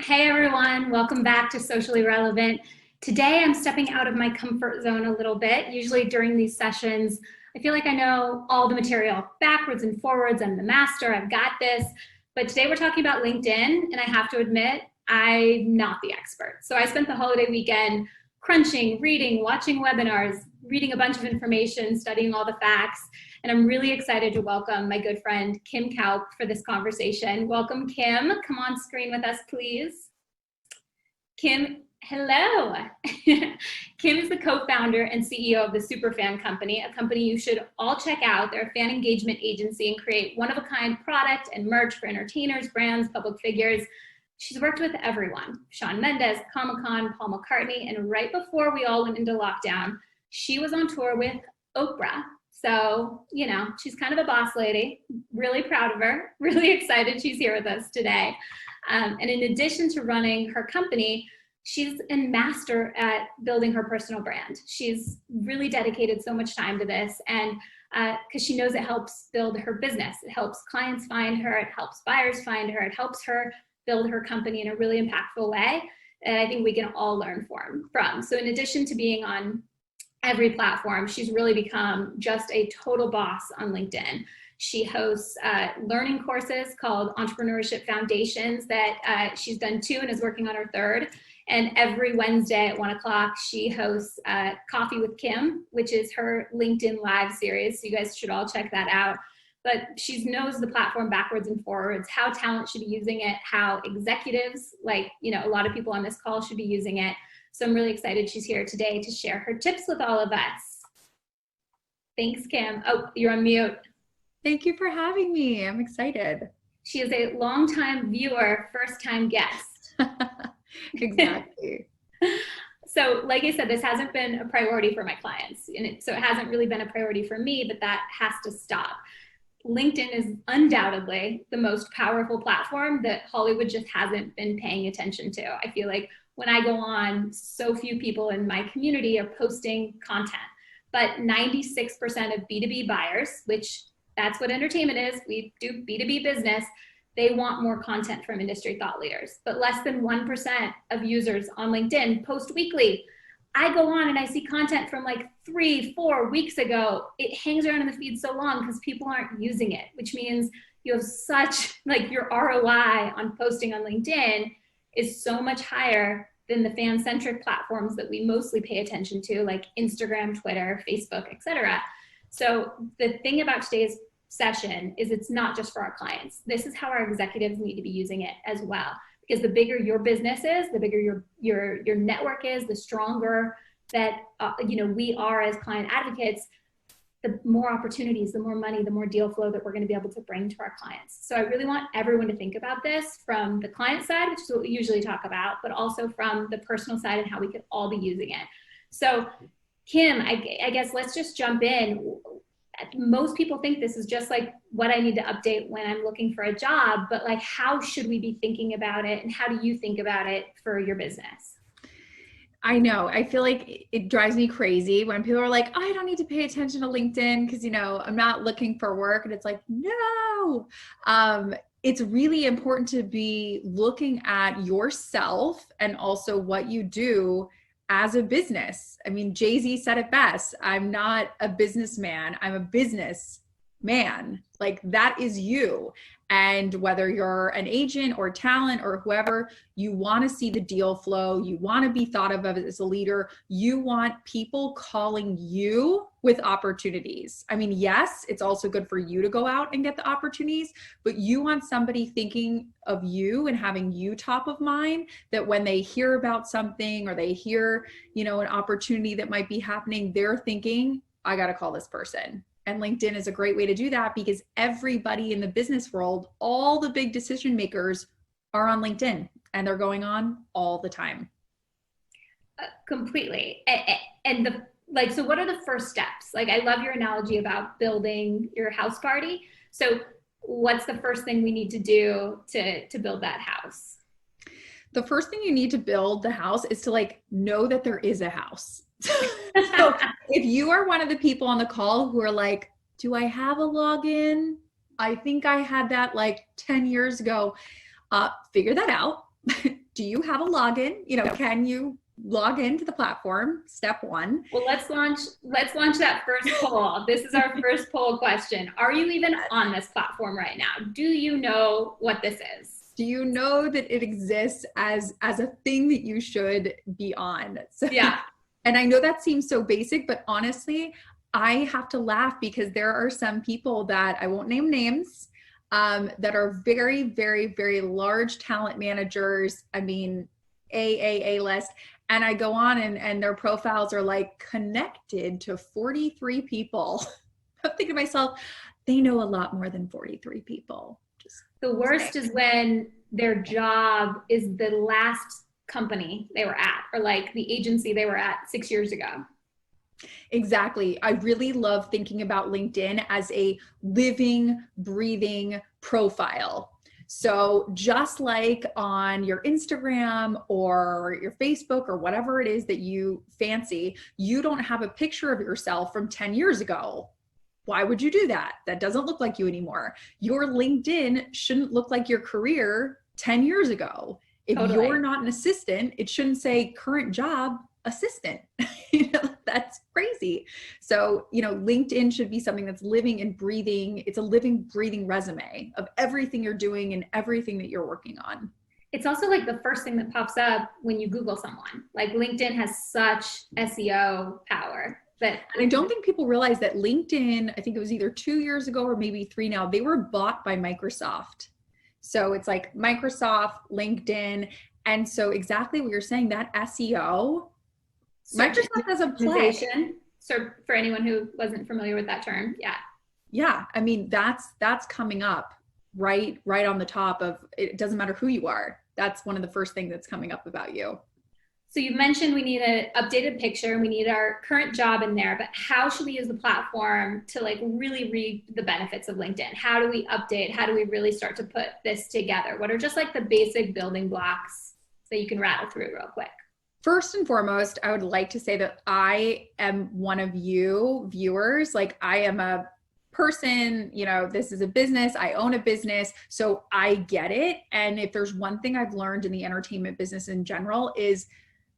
Hey everyone, welcome back to Socially Relevant. Today I'm stepping out of my comfort zone a little bit. Usually during these sessions, I feel like I know all the material backwards and forwards. I'm the master, I've got this. But today we're talking about LinkedIn, and I have to admit, I'm not the expert. So I spent the holiday weekend crunching, reading, watching webinars, reading a bunch of information, studying all the facts. And I'm really excited to welcome my good friend, Kim Kaupe, for this conversation. Welcome, Kim. Come on screen with us, please. Kim, hello. Kim is the co-founder and CEO of the Superfan Company, a company you should all check out. They're a fan engagement agency and create one-of-a-kind product and merch for entertainers, brands, public figures. She's worked with everyone, Shawn Mendes, Comic-Con, Paul McCartney, and right before we all went into lockdown, she was on tour with Oprah. So, you know, she's kind of a boss lady, really proud of her, really excited she's here with us today. And in addition to running her company, she's a master at building her personal brand. She's really dedicated so much time to this, and because she knows it helps build her business. It helps clients find her, it helps buyers find her, it helps her build her company in a really impactful way that I think we can all learn from. So in addition to being on every platform, she's really become just a total boss on LinkedIn. She hosts learning courses called Entrepreneurship Foundations that she's done 2 and is working on her 3rd. And every Wednesday at 1 o'clock, she hosts Coffee with Kim, which is her LinkedIn Live series. So you guys should all check that out. But she knows the platform backwards and forwards, how talent should be using it, how executives, like, you know, a lot of people on this call should be using it. So I'm really excited she's here today to share her tips with all of us. Thanks, Kim. Oh, you're on mute. Thank you for having me. I'm excited. She is a longtime viewer, first-time guest. Exactly. So like I said, this hasn't been a priority for my clients. So it hasn't really been a priority for me, but that has to stop. LinkedIn is undoubtedly the most powerful platform that Hollywood just hasn't been paying attention to. I feel like when I go on, so few people in my community are posting content, but 96% of B2B buyers, which that's what entertainment is, we do B2B business, they want more content from industry thought leaders, but less than 1% of users on LinkedIn post weekly. I go on and I see content from like 3-4 weeks ago. It hangs around in the feed so long because people aren't using it, which means you have such, like, your ROI on posting on LinkedIn is so much higher than the fan-centric platforms that we mostly pay attention to, like Instagram, Twitter, Facebook, etc. So the thing about today's session is it's not just for our clients. This is how our executives need to be using it as well. Because the bigger your business is, the bigger your network is, the stronger that we are as client advocates, the more opportunities, the more money, the more deal flow that we're going to be able to bring to our clients. So I really want everyone to think about this from the client side, which is what we usually talk about, but also from the personal side and how we could all be using it. So Kim, I guess let's just jump in. Most people think this is just like what I need to update when I'm looking for a job, but like, how should we be thinking about it? And how do you think about it for your business? I know. I feel like it drives me crazy when people are like, oh, I don't need to pay attention to LinkedIn because, I'm not looking for work. And it's like, no. It's really important to be looking at yourself and also what you do as a business. I mean, Jay-Z said it best. I'm not a businessman. I'm a business man. Like, that is you. And whether you're an agent or talent or whoever, you want to see the deal flow. You want to be thought of as a leader. You want people calling you with opportunities. I mean, yes, it's also good for you to go out and get the opportunities, but you want somebody thinking of you and having you top of mind, that when they hear about something or they hear, an opportunity that might be happening, they're thinking, I got to call this person. And LinkedIn is a great way to do that because everybody in the business world, all the big decision makers are on LinkedIn and they're going on all the time. Completely. And so what are the first steps? Like, I love your analogy about building your house party. So what's the first thing we need to do to build that house? The first thing you need to build the house is to know that there is a house. So if you are one of the people on the call who are like, do I have a login? I think I had that 10 years ago. Figure that out. do you have a login? You know, can you log into the platform? Step one. Well, let's launch that first poll. This is our first poll question. Are you even on this platform right now? Do you know what this is? Do you know that it exists as a thing that you should be on? So, yeah. And I know that seems so basic, but honestly, I have to laugh because there are some people that I won't name names, that are very, very, very large talent managers. I mean, A list. And I go on and their profiles are like connected to 43 people. I'm thinking to myself, they know a lot more than 43 people. The worst is when their job is the last company they were at, or like the agency they were at 6 years ago. Exactly. I really love thinking about LinkedIn as a living, breathing profile. So just like on your Instagram or your Facebook or whatever it is that you fancy, you don't have a picture of yourself from 10 years ago. Why would you do that? That doesn't look like you anymore. Your LinkedIn shouldn't look like your career 10 years ago. If Totally. You're not an assistant, it shouldn't say current job assistant. You know, that's crazy. So, you know, LinkedIn should be something that's living and breathing. It's a living, breathing resume of everything you're doing and everything that you're working on. It's also like the first thing that pops up when you Google someone. Like LinkedIn has such SEO power. But I don't think people realize that LinkedIn, I think it was either 2 years ago or maybe 3 now, they were bought by Microsoft. So it's like Microsoft, LinkedIn. And so exactly what you're saying, that SEO, Microsoft doesn't play. So for anyone who wasn't familiar with that term, yeah. Yeah, I mean, that's coming up right on the top of, it doesn't matter who you are. That's one of the first things that's coming up about you. So you've mentioned we need an updated picture and we need our current job in there, but how should we use the platform to like really read the benefits of LinkedIn? How do we update? How do we really start to put this together? What are just like the basic building blocks that you can rattle through real quick? First and foremost, I would like to say that I am one of you viewers. Like I am a person, you know, this is a business, I own a business, so I get it. And if there's one thing I've learned in the entertainment business in general is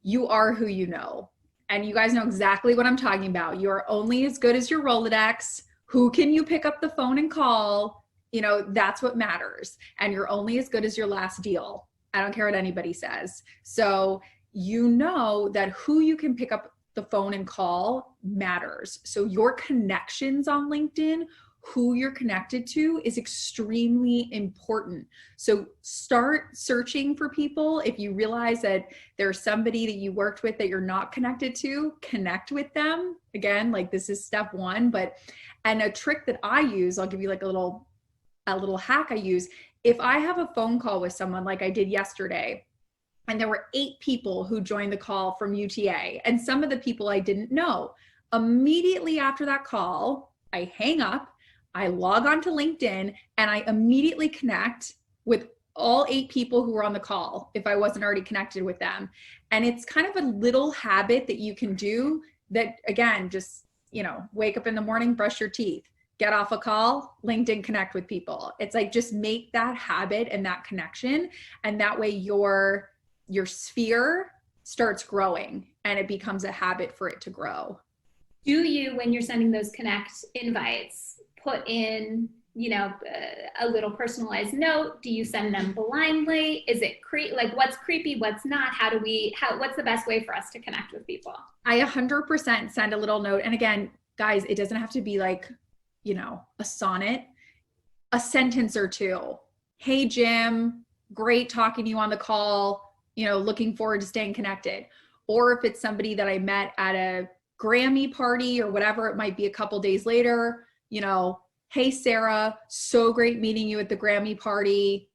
you are who you know. And you guys know exactly what I'm talking about. You're only as good as your Rolodex. Who can you pick up the phone and call? You know, that's what matters. And you're only as good as your last deal. I don't care what anybody says. So you know that who you can pick up the phone and call matters. So your connections on LinkedIn, who you're connected to, is extremely important. So start searching for people. If you realize that there's somebody that you worked with that you're not connected to, connect with them. Again, like this is step one, and a trick that I use, I'll give you like a little hack I use. If I have a phone call with someone like I did yesterday, and there were 8 people who joined the call from UTA, and some of the people I didn't know, immediately after that call, I hang up, I log on to LinkedIn, and I immediately connect with all 8 people who were on the call if I wasn't already connected with them. And it's kind of a little habit that you can do that, again, just, you know, wake up in the morning, brush your teeth, get off a call, LinkedIn connect with people. It's like, just make that habit and that connection. And that way your sphere starts growing and it becomes a habit for it to grow. Do you, when you're sending those connect invites, put in, you know, a little personalized note? Do you send them blindly? Is it like what's creepy, what's not? What's the best way for us to connect with people? I 100% send a little note. And again, guys, it doesn't have to be like, you know, a sonnet, a sentence or two. Hey, Jim, great talking to you on the call, you know, looking forward to staying connected. Or if it's somebody that I met at a Grammy party or whatever, it might be a couple days later, you know, hey, Sarah, so great meeting you at the Grammy party.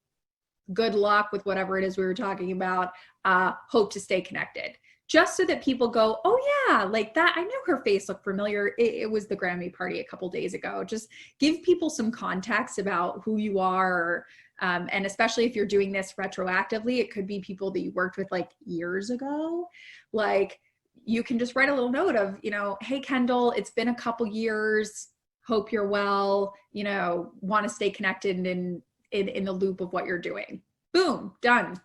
Good luck with whatever it is we were talking about. Hope to stay connected. Just so that people go, oh yeah, like that, I know her face looked familiar. It was the Grammy party a couple days ago. Just give people some context about who you are. And especially if you're doing this retroactively, it could be people that you worked with like years ago. Like you can just write a little note of, you know, hey, Kendall, it's been a couple years. Hope you're well, you know, want to stay connected in the loop of what you're doing. Boom, done.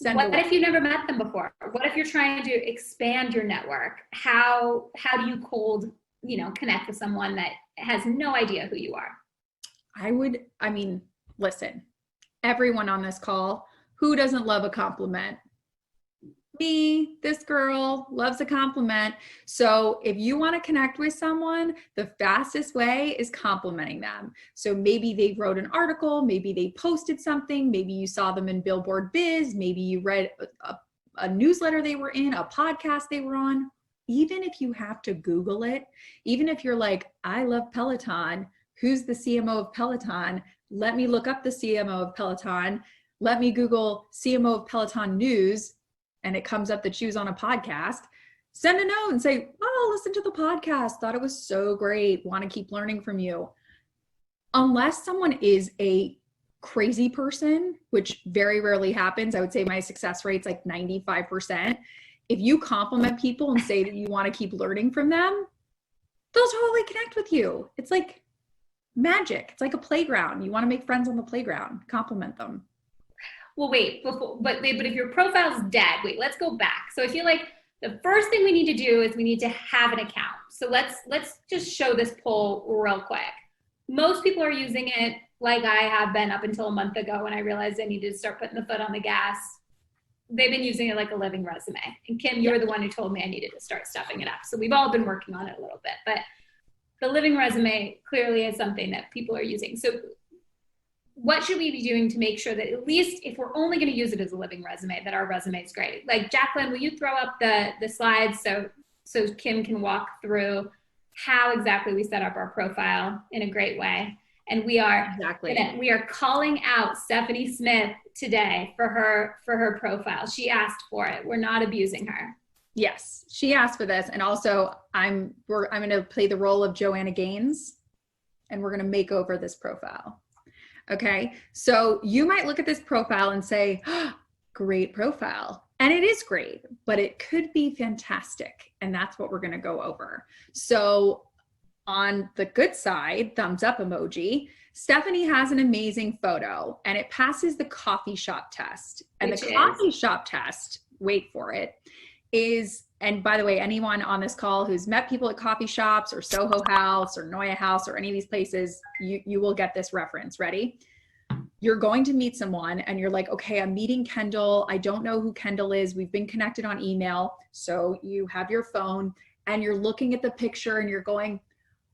send What away. if you never met them before? What if you're trying to expand your network? How do you cold, connect with someone that has no idea who you are? Listen, everyone on this call, who doesn't love a compliment? Me, this girl loves a compliment. So if you want to connect with someone, the fastest way is complimenting them. So maybe they wrote an article, maybe they posted something, maybe you saw them in Billboard Biz, maybe you read a newsletter they were in, a podcast they were on. Even if you have to Google it, even if you're like, I love Peloton, who's the CMO of Peloton? Let me look up the CMO of Peloton. Let me Google CMO of Peloton news, and it comes up that she was on a podcast. Send a note and say, oh, listen to the podcast. Thought it was so great. Want to keep learning from you. Unless someone is a crazy person, which very rarely happens, I would say my success rate's like 95%. If you compliment people and say that you want to keep learning from them, they'll totally connect with you. It's like magic. It's like a playground. You want to make friends on the playground, compliment them. Well, wait, but if your profile's dead, let's go back. So I feel like the first thing we need to do is we need to have an account. So let's just show this poll real quick. Most people are using it like I have been up until a month ago when I realized I needed to start putting the foot on the gas. They've been using it like a living resume. And Kim, you were the one who told me I needed to start stuffing it up. So we've all been working on it a little bit, but the living resume clearly is something that people are using. So what should we be doing to make sure that at least if we're only going to use it as a living resume, that our resume is great? Like, Jacqueline, will you throw up the slides so Kim can walk through how exactly we set up our profile in a great way? And we are calling out Stephanie Smith today for her profile. She asked for it. We're not abusing her. Yes, she asked for this. And also I'm going to play the role of Joanna Gaines, and we're going to make over this profile. Okay. So you might look at this profile and say, oh, great profile. And it is great, but it could be fantastic. And that's what we're going to go over. So on the good side, thumbs up emoji, Stephanie has an amazing photo and it passes the coffee shop test. And coffee shop test, wait for it, is, and by the way, anyone on this call who's met people at coffee shops or Soho House or Noya House or any of these places, you will get this reference. Ready? You're going to meet someone and you're like, okay, I'm meeting Kendall. I don't know who Kendall is. We've been connected on email. So you have your phone and you're looking at the picture and you're going,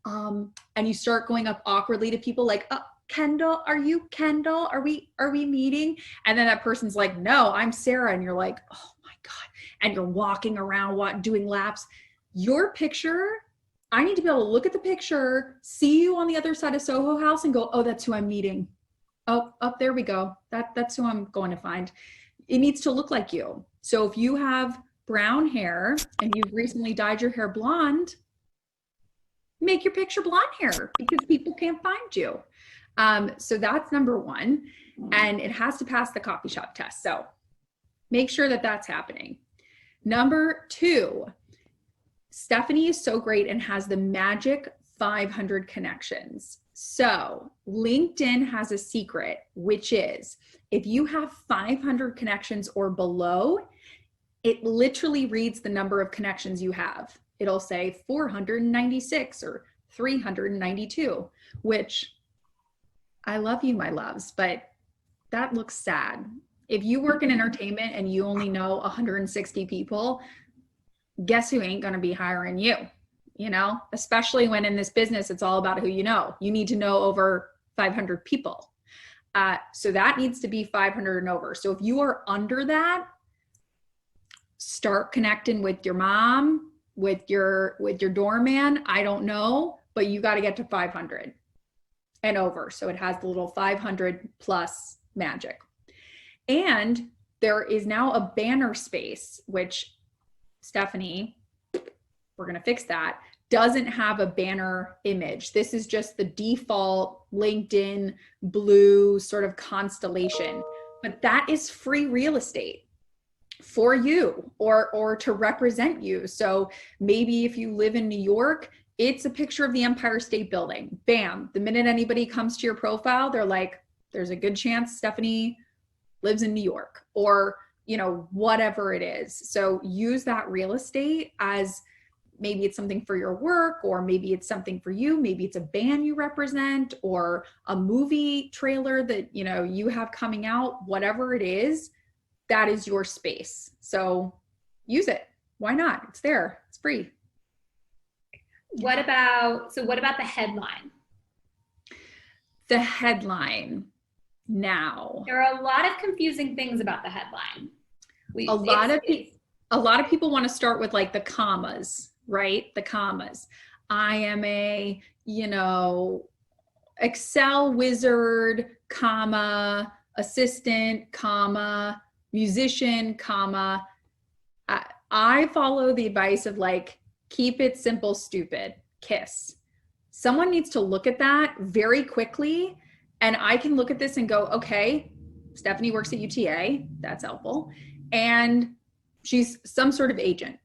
and you start going up awkwardly to people like, Kendall, are you Kendall? Are we meeting? And then that person's like, no, I'm Sarah. And you're like, oh my God. And you're walking around doing laps. Your picture, I need to be able to look at the picture, see you on the other side of Soho House and go, oh, that's who I'm meeting. Oh, there we go. That's who I'm going to find. It needs to look like you. So if you have brown hair and you've recently dyed your hair blonde, make your picture blonde hair because people can't find you. So that's number one. And it has to pass the coffee shop test. So make sure that that's happening. Number two, Stephanie is so great and has the magic 500 connections. So LinkedIn has a secret, which is if you have 500 connections or below, it literally reads the number of connections you have. It'll say 496 or 392, which I love you, my loves, but that looks sad. If you work in entertainment and you only know 160 people, guess who ain't going to be hiring you? Especially when in this business, it's all about who you know. You need to know over 500 people. So that needs to be 500 and over. So if you are under that, start connecting with your mom, with your doorman. I don't know, but you got to get to 500 and over. So it has the little 500 plus magic. And there is now a banner space, which Stephanie, we're going to fix that, doesn't have a banner image. This is just the default LinkedIn blue sort of constellation, but that is free real estate for you or to represent you. So maybe if you live in New York, it's a picture of the Empire State Building. Bam. The minute anybody comes to your profile, they're like, there's a good chance Stephanie lives in New York. Or, whatever it is. So use that real estate as maybe it's something for your work, or maybe it's something for you. Maybe it's a band you represent, or a movie trailer that, you have coming out, whatever it is, that is your space. So use it. Why not? It's there. It's free. What about the headline? The headline now. There are a lot of confusing things about the headline. A lot of people want to start with like the commas, right? The commas. I am a, Excel wizard, comma, assistant, comma, musician, comma. I follow the advice of like, keep it simple, stupid, KISS. Someone needs to look at that very quickly. And I can look at this and go, okay, Stephanie works at UTA. That's helpful. And she's some sort of agent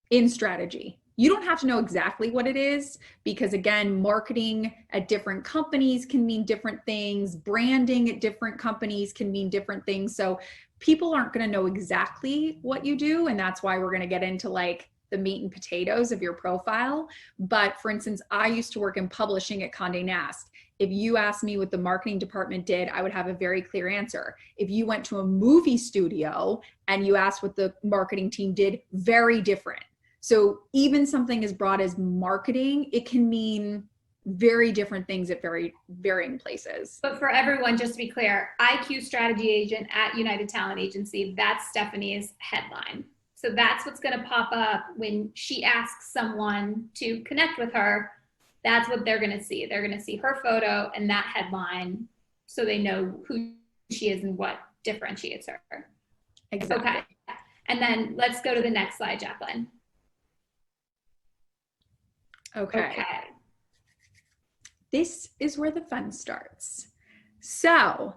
in strategy. You don't have to know exactly what it is, because again, marketing at different companies can mean different things. Branding at different companies can mean different things. So people aren't going to know exactly what you do. And that's why we're going to get into like the meat and potatoes of your profile. But for instance, I used to work in publishing at Condé Nast. If you asked me what the marketing department did, I would have a very clear answer. If you went to a movie studio and you asked what the marketing team did, very different. So even something as broad as marketing, it can mean very different things at very varying places. But for everyone, just to be clear, IQ strategy agent at United Talent Agency, that's Stephanie's headline. So that's what's going to pop up when she asks someone to connect with her. That's what they're going to see. They're going to see her photo and that headline, so they know who she is and what differentiates her. Exactly. Okay. And then let's go to the next slide, Jacqueline. Okay. This is where the fun starts. So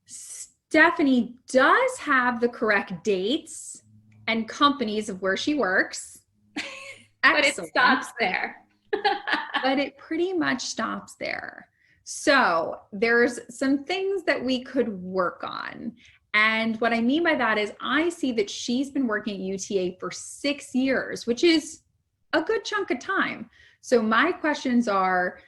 Stephanie does have the correct dates and companies of where she works. But it stops there. But it pretty much stops there. So there's some things that we could work on. And what I mean by that is I see that she's been working at UTA for 6 years, which is a good chunk of time. So my questions are,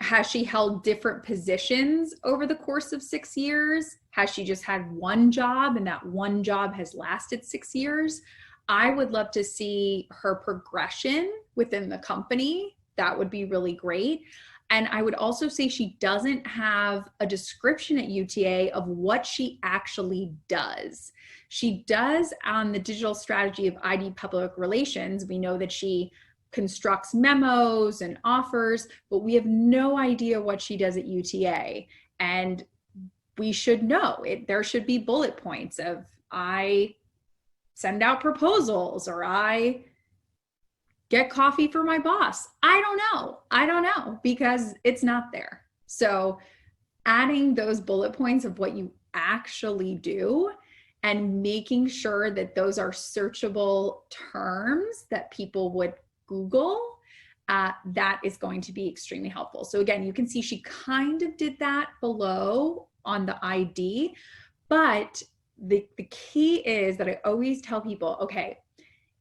has she held different positions over the course of 6 years? Has she just had one job and that one job has lasted 6 years? I would love to see her progression within the company. That would be really great. And I would also say she doesn't have a description at UTA of what she actually does. She does on the digital strategy of ID public relations. We know that she constructs memos and offers, but we have no idea what she does at UTA. And we should know it. There should be bullet points of I send out proposals or I get coffee for my boss. I don't know because it's not there. So adding those bullet points of what you actually do and making sure that those are searchable terms that people would Google, that is going to be extremely helpful. So again, you can see she kind of did that below on the ID, but the key is that I always tell people, okay,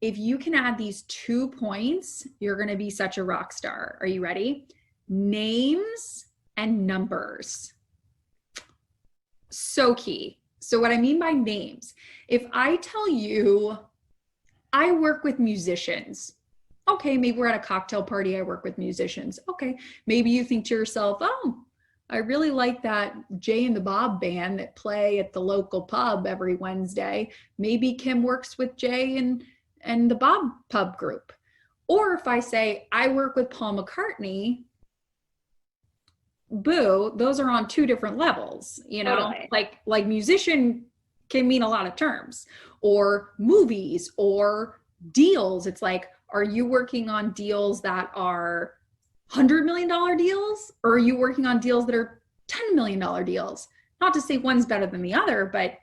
if you can add these 2 points, you're going to be such a rock star. Are you ready? Names and numbers. So key. So what I mean by names, if I tell you I work with musicians, okay, maybe we're at a cocktail party, I work with musicians. Okay, maybe you think to yourself, oh, I really like that Jay and the Bob band that play at the local pub every Wednesday. Maybe Kim works with Jay and the Bob pub group. Or if I say, I work with Paul McCartney, boo, those are on 2 different levels, Totally. like musician can mean a lot of terms, or movies or deals. It's like, are you working on deals that are $100 million deals, or are you working on deals that are $10 million deals? Not to say one's better than the other, but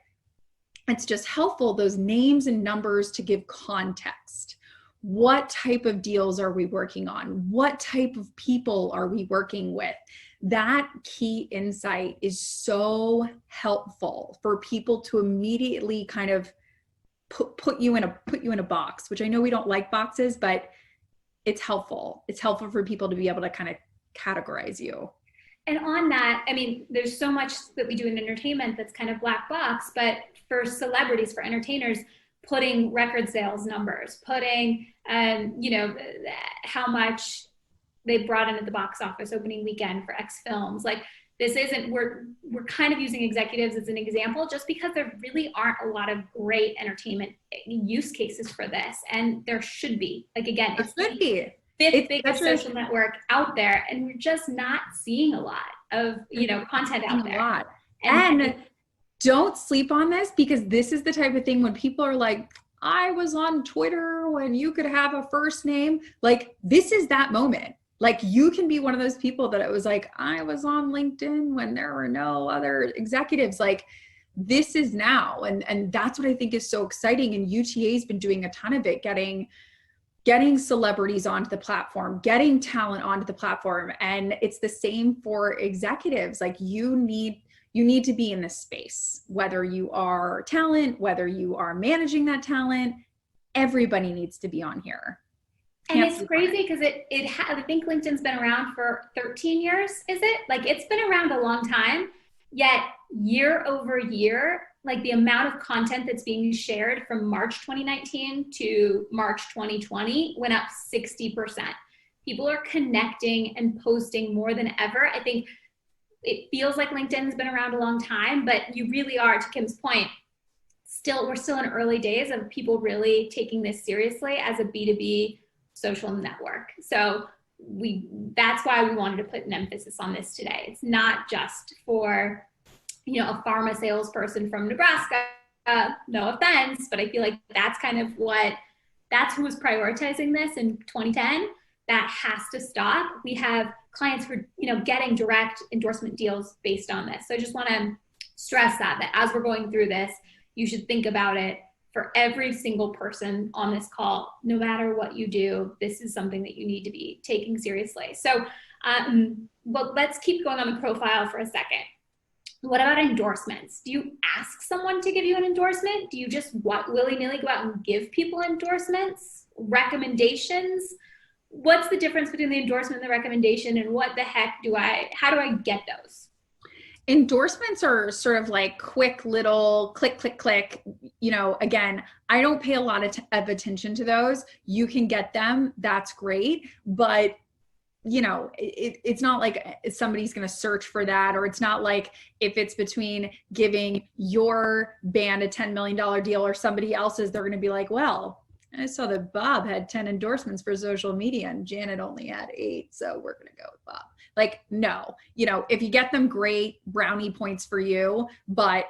it's just helpful, those names and numbers, to give context. What type of deals are we working on? What type of people are we working with? that key insight is so helpful for people to immediately kind of put you in a box, which I know we don't like boxes, but it's helpful. It's helpful for people to be able to kind of categorize you. And on that, I mean, there's so much that we do in entertainment that's kind of black box, but for celebrities, for entertainers, putting record sales numbers, putting, how much they brought in at the box office opening weekend for X films. Like, this isn't, we're kind of using executives as an example just because there really aren't a lot of great entertainment use cases for this. And there should be. Like, again, it's the fifth biggest social network out there, and we're just not seeing a lot of, content out there. And don't sleep on this, because this is the type of thing when people are like, I was on Twitter when you could have a first name. Like, this is that moment. Like, you can be one of those people that it was like, I was on LinkedIn when there were no other executives. Like, this is now. And that's what I think is so exciting. And UTA has been doing a ton of it, getting celebrities onto the platform, getting talent onto the platform. And it's the same for executives. Like, you need to be in this space, whether you are talent, whether you are managing that talent, everybody needs to be on here. And it's crazy because I think LinkedIn's been around for 13 years, is it? Like, it's been around a long time, yet year over year, like, the amount of content that's being shared from March 2019 to March 2020 went up 60%. People are connecting and posting more than ever. I think it feels like LinkedIn's been around a long time, but you really are, to Kim's point, we're still in early days of people really taking this seriously as a B2B social network. So that's why we wanted to put an emphasis on this today. It's not just for, a pharma salesperson from Nebraska, no offense, but I feel like that's who was prioritizing this in 2010. That has to stop. We have clients who are, getting direct endorsement deals based on this. So I just want to stress that as we're going through this, you should think about it for every single person on this call. No matter what you do, this is something that you need to be taking seriously. So, but let's keep going on the profile for a second. What about endorsements? Do you ask someone to give you an endorsement? Do you just willy-nilly go out and give people endorsements? Recommendations? What's the difference between the endorsement and the recommendation, and how do I get those? Endorsements are sort of like quick little click, click, click. Again, I don't pay a lot of attention to those. You can get them. That's great. But it's not like somebody's going to search for that, or it's not like if it's between giving your band a $10 million deal or somebody else's, they're going to be like, well, I saw that Bob had 10 endorsements for social media and Janet only had 8. So we're going to go with Bob. Like, no, if you get them, great, brownie points for you, but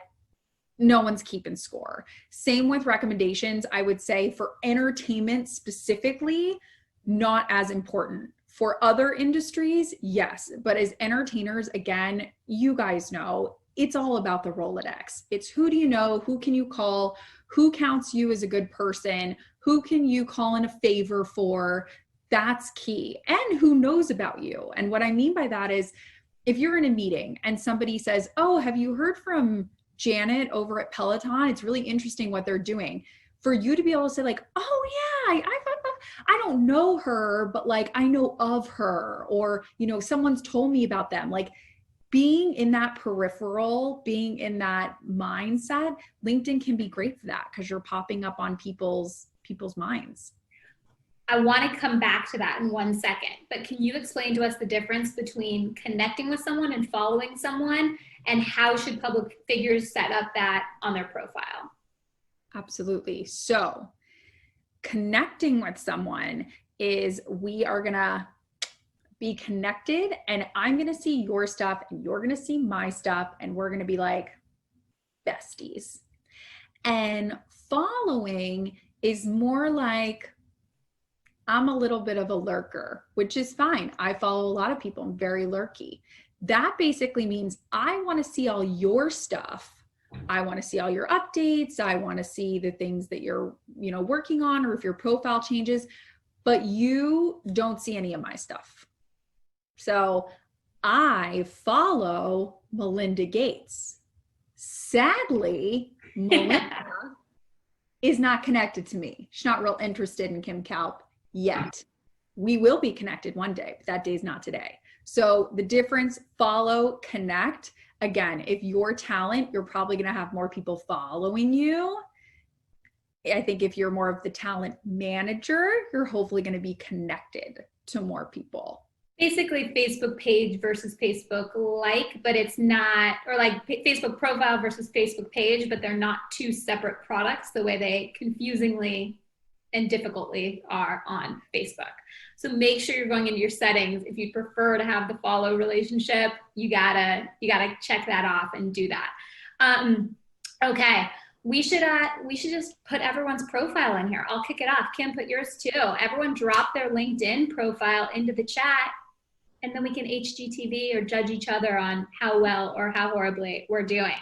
no one's keeping score. Same with recommendations. I would say for entertainment specifically, not as important. For other industries, yes. But as entertainers, again, you guys know, it's all about the Rolodex. It's who do you know? Who can you call? Who counts you as a good person? Who can you call in a favor for? That's key. And who knows about you? And what I mean by that is, if you're in a meeting and somebody says, oh, have you heard from Janet over at Peloton? It's really interesting what they're doing. For you to be able to say like, oh yeah, I don't know her, but like I know of her, or, someone's told me about them. Like, being in that peripheral, being in that mindset, LinkedIn can be great for that because you're popping up on people's minds. I want to come back to that in 1 second, but can you explain to us the difference between connecting with someone and following someone, and how should public figures set up that on their profile? Absolutely. So connecting with someone is, we are going to be connected, and I'm going to see your stuff and you're going to see my stuff, and we're going to be like besties. And following is more like, I'm a little bit of a lurker, which is fine. I follow a lot of people. I'm very lurky. That basically means I want to see all your stuff. I want to see all your updates. I want to see the things that you're, working on, or if your profile changes, but you don't see any of my stuff. So I follow Melinda Gates. Sadly, Melinda is not connected to me. She's not real interested in Kim Kaupe yet. We will be connected one day, but that day's not today. So the difference, follow, connect. Again, if you're talent, you're probably going to have more people following you. I think if you're more of the talent manager, you're hopefully going to be connected to more people. Basically Facebook page versus Facebook like, but it's not, or like Facebook profile versus Facebook page, but they're not two separate products the way they confusingly and difficultly are on Facebook. So make sure you're going into your settings. If you prefer to have the follow relationship, you gotta check that off and do that. Okay. We should just put everyone's profile in here. I'll kick it off. Kim, put yours too. Everyone drop their LinkedIn profile into the chat, and then we can HGTV or judge each other on how well or how horribly we're doing.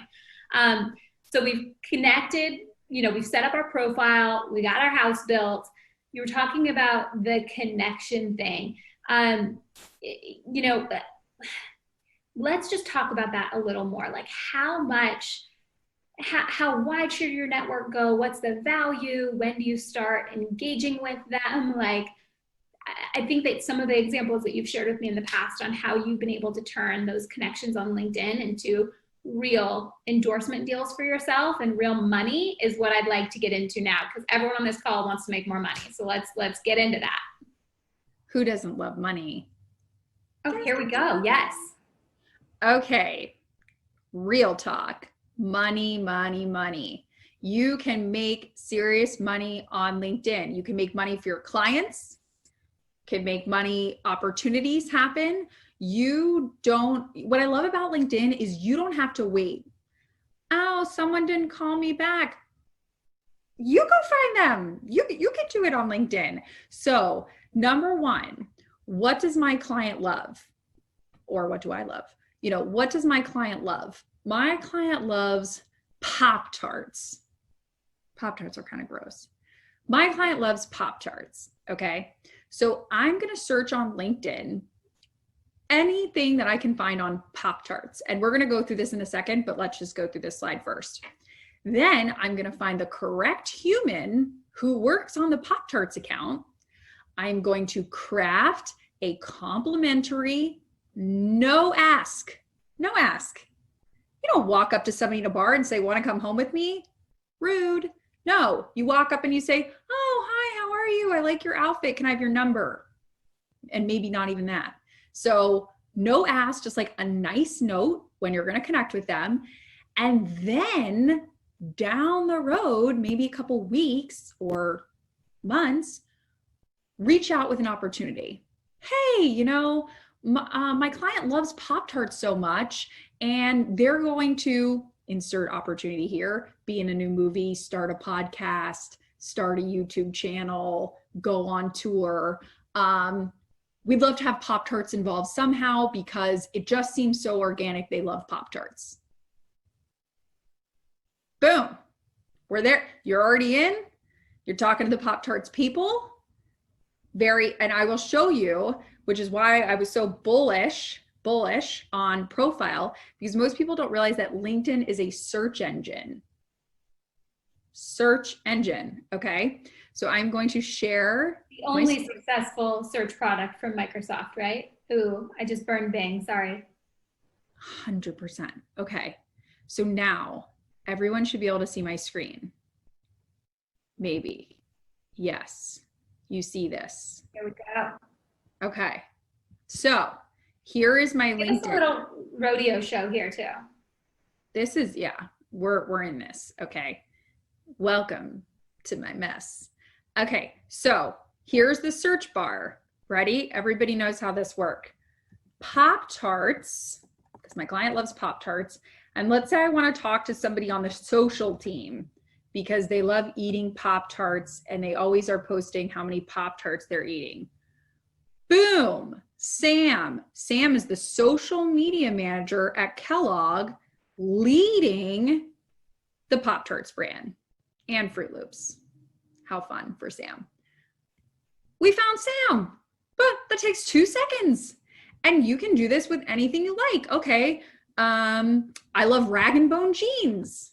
So we've connected, we've set up our profile, we got our house built. You were talking about the connection thing. Let's just talk about that a little more. Like how wide should your network go? What's the value? When do you start engaging with them? Like, I think that some of the examples that you've shared with me in the past on how you've been able to turn those connections on LinkedIn into real endorsement deals for yourself and real money is what I'd like to get into now, because everyone on this call wants to make more money. So let's get into that. Who doesn't love money? Oh, here we go. Yes. Okay. Real talk. Money, money, money. You can make serious money on LinkedIn. You can make money for your clients, can make money, opportunities happen. What I love about LinkedIn is you don't have to wait. Oh, someone didn't call me back. You go find them. You can do it on LinkedIn. So number one, what does my client love? Or what do I love? What does my client love? My client loves Pop-Tarts. Pop-Tarts are kind of gross. My client loves Pop-Tarts, okay? So I'm going to search on LinkedIn anything that I can find on Pop-Tarts. And we're going to go through this in a second, but let's just go through this slide first. Then I'm going to find the correct human who works on the Pop-Tarts account. I'm going to craft a complimentary, no ask. You don't walk up to somebody in a bar and say, want to come home with me? Rude. No, you walk up and you say, oh, hi, how are you? I like your outfit. Can I have your number? And maybe not even that. So no ask, just like a nice note when you're going to connect with them. And then down the road, maybe a couple weeks or months, reach out with an opportunity. Hey, my client loves Pop-Tarts so much, and they're going to insert opportunity here, be in a new movie, start a podcast, start a YouTube channel, go on tour. We'd love to have Pop-Tarts involved somehow because it just seems so organic. They love Pop-Tarts. Boom. We're there. You're already in. You're talking to the Pop-Tarts people. And I will show you, which is why I was so bullish on profile, because most people don't realize that LinkedIn is a search engine. Okay? So I'm going to share. The only successful search product from Microsoft, right? Ooh, I just burned Bing, sorry. 100%. Okay. So now everyone should be able to see my screen. Maybe. Yes. You see this. Here we go. Okay. So here is my LinkedIn. It's a little rodeo show here too. This is, we're in this. Okay. Welcome to my mess. Okay. So here's the search bar. Ready? Everybody knows how this works. Pop-Tarts, because my client loves Pop-Tarts. And let's say I want to talk to somebody on the social team because they love eating Pop-Tarts and they always are posting how many Pop-Tarts they're eating. Boom. Sam. Sam is the social media manager at Kellogg, leading the Pop-Tarts brand and Fruit Loops. How fun for Sam. We found Sam, but that takes 2 seconds. And you can do this with anything you like. Okay, I love rag and bone jeans,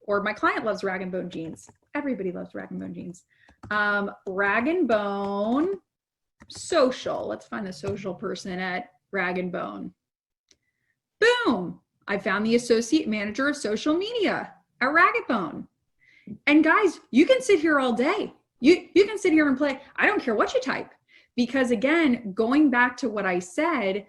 or my client loves rag and bone jeans. Everybody loves rag and bone jeans. Rag and bone social. Let's find the social person at Rag and Bone. Boom. I found the associate manager of social media at Rag and Bone. And guys, you can sit here all day. You can sit here and play. I don't care what you type. Because again, going back to what I said,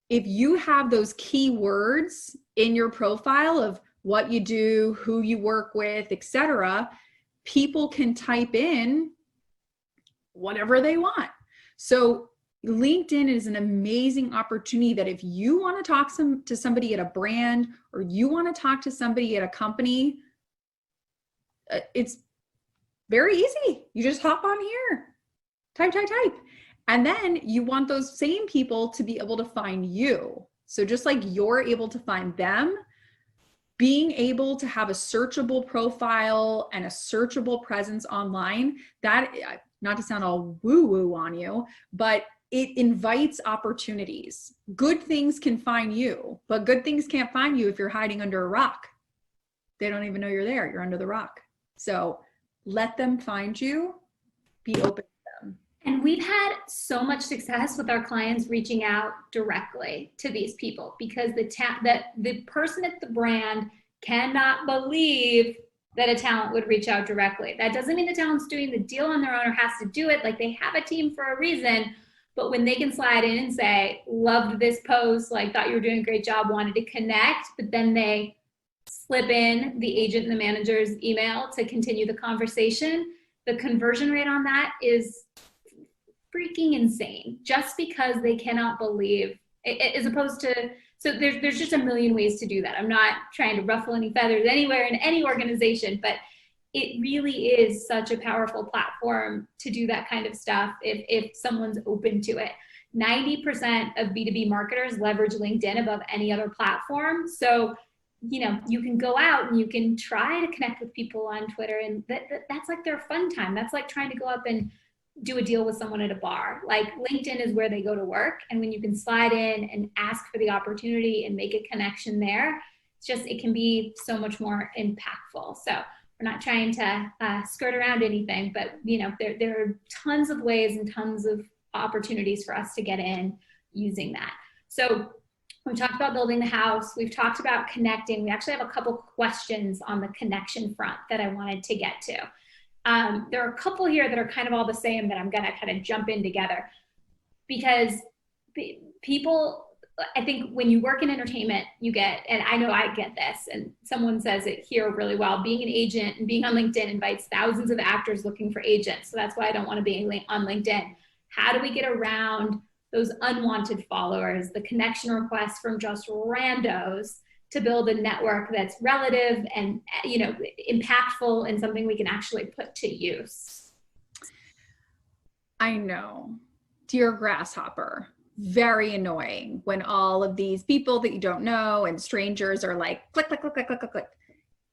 if you have those keywords in your profile of what you do, who you work with, etc., people can type in whatever they want. So LinkedIn is an amazing opportunity that if you want to talk to somebody at a brand, or you want to talk to somebody at a company, it's very easy. You just hop on here, type. And then you want those same people to be able to find you. So just like you're able to find them, being able to have a searchable profile and a searchable presence online, that, not to sound all woo-woo on you, but it invites opportunities. Good things can find you, but good things can't find you if you're hiding under a rock. They don't even know you're there. You're under the rock. So let them find you, be open to them. And we've had so much success with our clients reaching out directly to these people, because the person at the brand cannot believe that a talent would reach out directly. That doesn't mean the talent's doing the deal on their own or has to do it. Like, they have a team for a reason, but when they can slide in and say, loved this post, like thought you were doing a great job, wanted to connect, but then they slip in the agent and the manager's email to continue the conversation, the conversion rate on that is freaking insane, just because they cannot believe it, as opposed to, so there's just a million ways to do that. I'm not trying to ruffle any feathers anywhere in any organization, but it really is such a powerful platform to do that kind of stuff if someone's open to it. 90% of B2B marketers leverage LinkedIn above any other platform. So, you know, you can go out and you can try to connect with people on Twitter, and that's like their fun time. That's like trying to go up and do a deal with someone at a bar. Like, LinkedIn is where they go to work. And when you can slide in and ask for the opportunity and make a connection there, it's just, it can be so much more impactful. So we're not trying to skirt around anything, but you know, there are tons of ways and tons of opportunities for us to get in using that. So we talked about building the house. We've talked about connecting. We actually have a couple questions on the connection front that I wanted to get to. There are a couple here that are kind of all the same that I'm gonna kind of jump in together, because people, I think when you work in entertainment, you get, and I know I get this, and someone says it here really well, being an agent and being on LinkedIn invites thousands of actors looking for agents. So that's why I don't want to be on LinkedIn. How do we get around those unwanted followers, the connection requests from just randos, to build a network that's relative and, you know, impactful and something we can actually put to use? I know. Dear grasshopper, very annoying when all of these people that you don't know and strangers are like, click, click, click, click, click, click, click.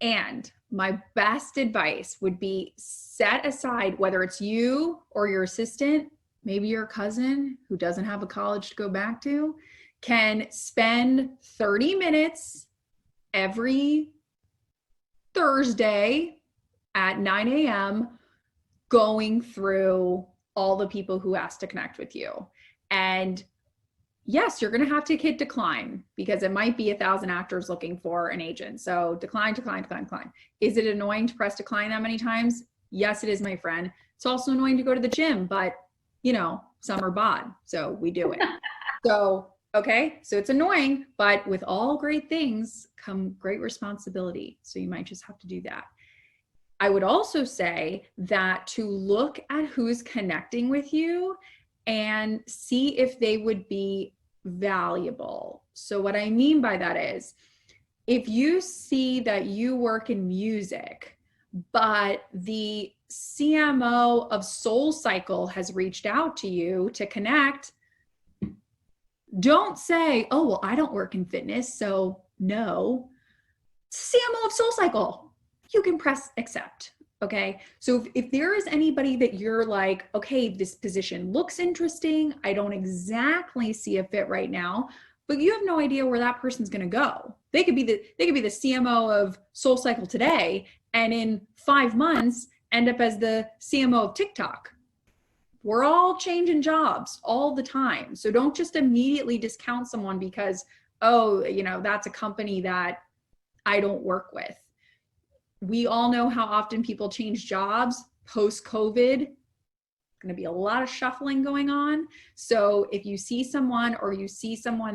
And my best advice would be set aside, whether it's you or your assistant, maybe your cousin who doesn't have a college to go back to, can spend 30 minutes every Thursday at 9 a.m. going through all the people who asked to connect with you. And yes, you're going to have to hit decline, because it might be 1,000 actors looking for an agent. So decline, decline, decline, decline. Is it annoying to press decline that many times? Yes, it is, my friend. It's also annoying to go to the gym, but you know, some are bod, so we do it. So, okay, so it's annoying, but with all great things come great responsibility. So you might just have to do that. I would also say that to look at who's connecting with you and see if they would be valuable. So what I mean by that is, if you see that you work in music, but the CMO of SoulCycle has reached out to you to connect, don't say, oh, well, I don't work in fitness, so no. CMO of SoulCycle, you can press accept. Okay. So if there is anybody that you're like, okay, this position looks interesting, I don't exactly see a fit right now, but you have no idea where that person's going to go. They could be the CMO of SoulCycle today, and in 5 months end up as the CMO of TikTok. We're all changing jobs all the time. So don't just immediately discount someone because, oh, that's a company that I don't work with. We all know how often people change jobs post-COVID. Going to be a lot of shuffling going on. So if you see someone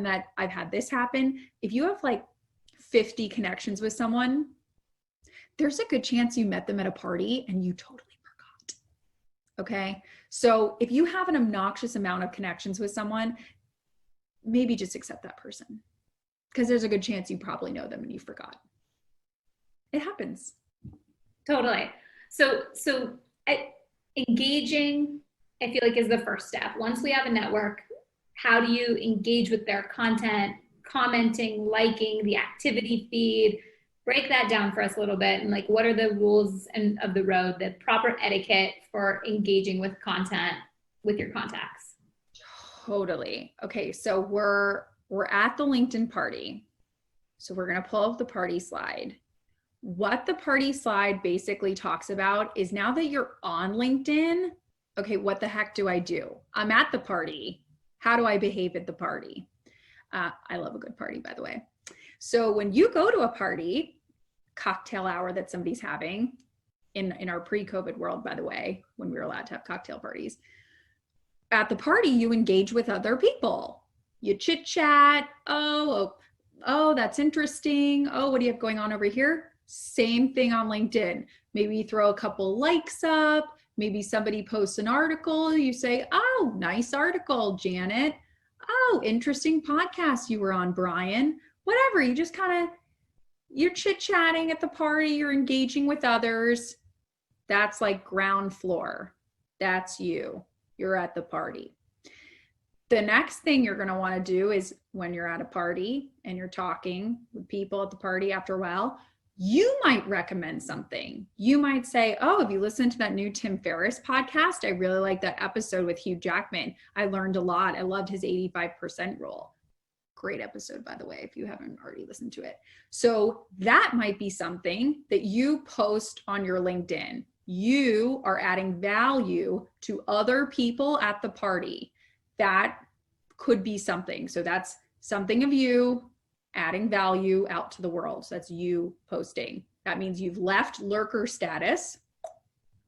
that I've had this happen, if you have like 50 connections with someone, there's a good chance you met them at a party and you totally forgot. Okay. So if you have an obnoxious amount of connections with someone, maybe just accept that person because there's a good chance you probably know them and you forgot. It happens. Totally. So engaging, I feel like, is the first step. Once we have a network, how do you engage with their content, commenting, liking the activity feed? Break that down for us a little bit. And like, what are the rules of the road, the proper etiquette for engaging with content with your contacts? Totally. Okay. So we're at the LinkedIn party. So we're going to pull up the party slide. What the party slide basically talks about is now that you're on LinkedIn, okay, what the heck do I do? I'm at the party. How do I behave at the party? I love a good party, by the way. So when you go to a party, cocktail hour that somebody's having in our pre-COVID world, by the way, when we were allowed to have cocktail parties, at the party, you engage with other people. You chit chat. Oh, that's interesting. Oh, what do you have going on over here? Same thing on LinkedIn. Maybe you throw a couple likes up. Maybe somebody posts an article. You say, oh, nice article, Janet. Oh, interesting podcast you were on, Brian. Whatever. You just you're chit-chatting at the party. You're engaging with others. That's like ground floor. That's you. You're at the party. The next thing you're going to want to do is when you're at a party and you're talking with people at the party after a while, you might recommend something. You might say, oh, have you listened to that new Tim Ferriss podcast? I really like that episode with Hugh Jackman. I learned a lot. I loved his 85% rule. Great episode, by the way, if you haven't already listened to it. So that might be something that you post on your LinkedIn. You are adding value to other people at the party. That could be something. So that's something of you adding value out to the world. So that's you posting. That means you've left lurker status.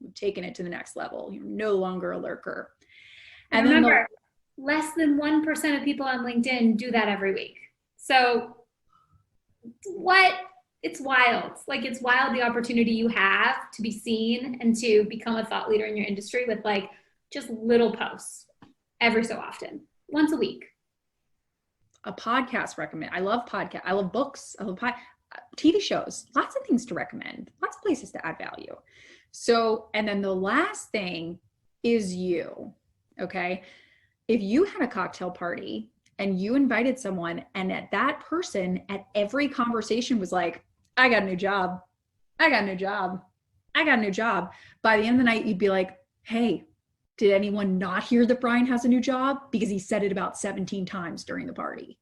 You've taken it to the next level. You're no longer a lurker. And remember, less than 1% of people on LinkedIn do that every week. So it's wild. Like, it's wild the opportunity you have to be seen and to become a thought leader in your industry with like just little posts every so often, once a week. A podcast recommend. I love podcasts. I love books. I love TV shows. Lots of things to recommend. Lots of places to add value. So, and then the last thing is you. Okay. If you had a cocktail party and you invited someone and that person at every conversation was like, I got a new job. I got a new job. I got a new job. By the end of the night, you'd be like, hey, did anyone not hear that Brian has a new job? Because he said it about 17 times during the party.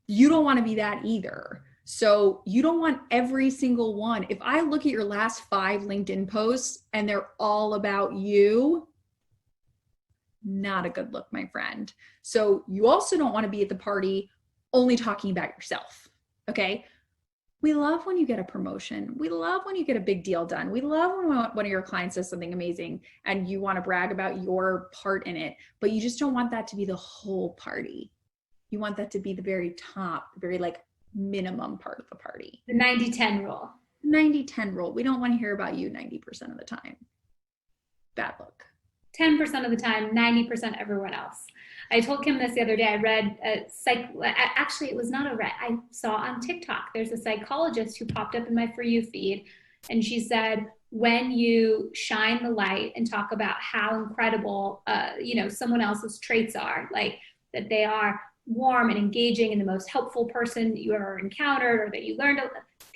You don't want to be that either. So you don't want every single one. If I look at your last 5 LinkedIn posts and they're all about you, not a good look, my friend. So you also don't want to be at the party only talking about yourself. Okay. We love when you get a promotion. We love when you get a big deal done. We love when one of your clients does something amazing and you want to brag about your part in it, but you just don't want that to be the whole party. You want that to be the very top, very like minimum part of the party. The 90-10 rule. 90-10 rule. We don't want to hear about you 90% of the time. Bad look. 10% of the time, 90% everyone else. I told Kim this the other day. I read actually it was not a read. I saw on TikTok, there's a psychologist who popped up in my For You feed, and she said, when you shine the light and talk about how incredible, someone else's traits are, like that they are warm and engaging and the most helpful person you ever encountered or that you learned,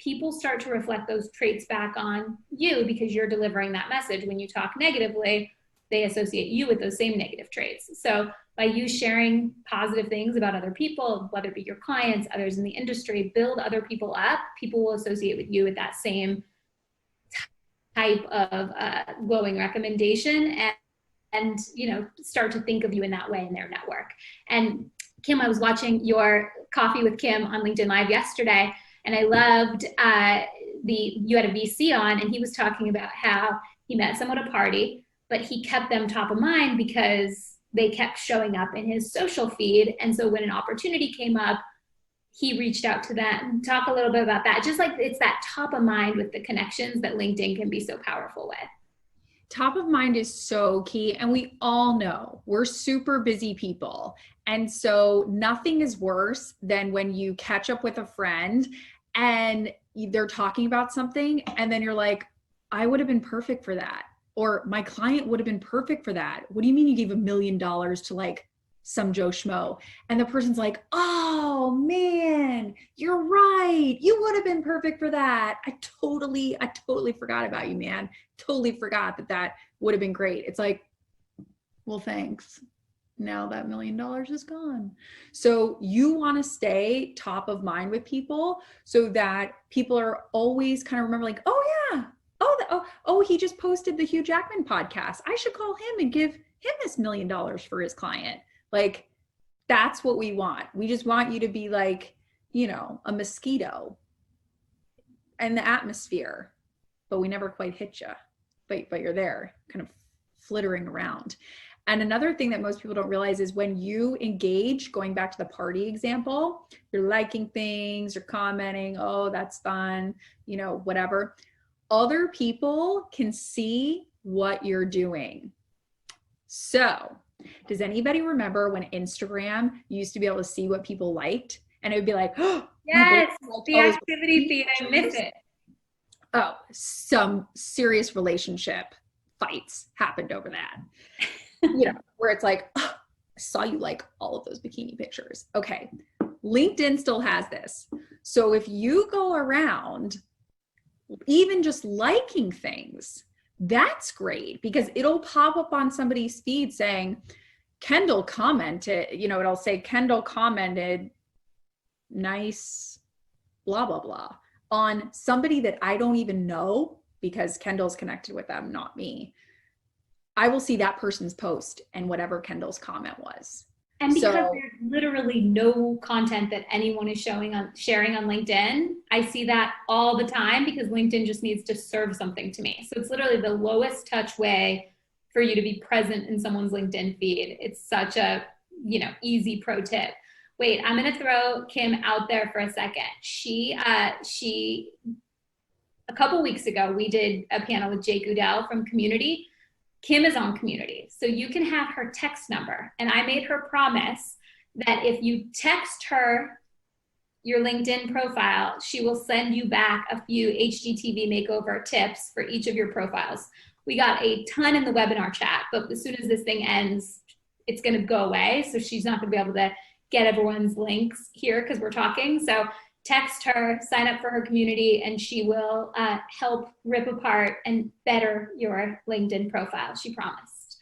people start to reflect those traits back on you because you're delivering that message. When you talk negatively, they associate you with those same negative traits. So by you sharing positive things about other people, whether it be your clients, others in the industry, build other people up, people will associate with you with that same type of glowing recommendation, and start to think of you in that way in their network. And Kim, I was watching your Coffee with Kim on LinkedIn Live yesterday, and I loved you had a VC on, and he was talking about how he met someone at a party, but he kept them top of mind because they kept showing up in his social feed. And so when an opportunity came up, he reached out to them. Talk a little bit about that. Just like it's that top of mind with the connections that LinkedIn can be so powerful with. Top of mind is so key. And we all know we're super busy people. And so nothing is worse than when you catch up with a friend and they're talking about something and then you're like, I would have been perfect for that. Or my client would have been perfect for that. What do you mean you gave $1 million to like some Joe Schmo? And the person's like, oh man, you're right. You would have been perfect for that. I totally forgot about you, man. Totally forgot that would have been great. It's like, well, thanks. Now that $1 million is gone. So you want to stay top of mind with people so that people are always kind of remember like, oh yeah, oh, he just posted the Hugh Jackman podcast. I should call him and give him this $1 million for his client. Like, that's what we want. We just want you to be like, a mosquito in the atmosphere, but we never quite hit you, but you're there kind of flittering around. And another thing that most people don't realize is when you engage, going back to the party example, you're liking things, you're commenting, oh, that's fun, whatever. Other people can see what you're doing. So does anybody remember when Instagram used to be able to see what people liked? And it would be like, oh, yes, the activity feed, I miss it. Oh, some serious relationship fights happened over that. Where it's like, oh, I saw you like all of those bikini pictures. Okay. LinkedIn still has this. So if you go around even just liking things, that's great because it'll pop up on somebody's feed saying, Kendall commented, it'll say Kendall commented nice, blah, blah, blah on somebody that I don't even know because Kendall's connected with them, not me. I will see that person's post and whatever Kendall's comment was. And because there's literally no content that anyone is sharing on LinkedIn, I see that all the time because LinkedIn just needs to serve something to me. So it's literally the lowest touch way for you to be present in someone's LinkedIn feed. It's such a, easy pro tip. Wait, I'm going to throw Kim out there for a second. She a couple weeks ago, we did a panel with Jake Udell from Community. Kim is on Community, so you can have her text number. And I made her promise that if you text her your LinkedIn profile, she will send you back a few HGTV makeover tips for each of your profiles. We got a ton in the webinar chat, but as soon as this thing ends, it's going to go away. So she's not going to be able to get everyone's links here because we're talking. So text her, sign up for her community, and she will help rip apart and better your LinkedIn profile, she promised.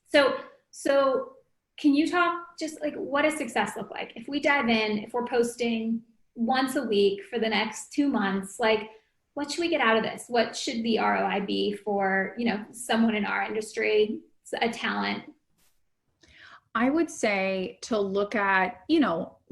So can you talk just like what does success look like? If we dive in, if we're posting once a week for the next 2 months, like what should we get out of this? What should the ROI be for, someone in our industry, a talent? I would say to look at,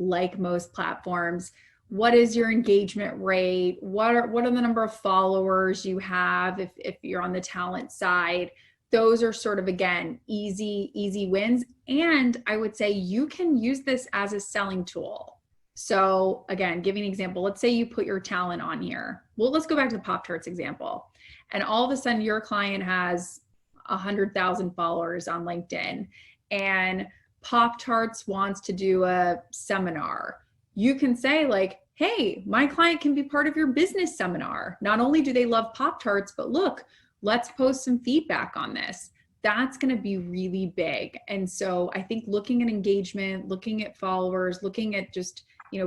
like most platforms, what is your engagement rate? What are the number of followers you have if you're on the talent side? Those are sort of, again, easy wins. And I would say you can use this as a selling tool. So again, giving an example, let's say you put your talent on here. Well, let's go back to the Pop-Tarts example. And all of a sudden your client has 100,000 followers on LinkedIn and Pop-Tarts wants to do a seminar. You can say like, hey, my client can be part of your business seminar. Not only do they love Pop-Tarts, but look, let's post some feedback on this. That's going to be really big. And so I think looking at engagement, looking at followers, looking at just,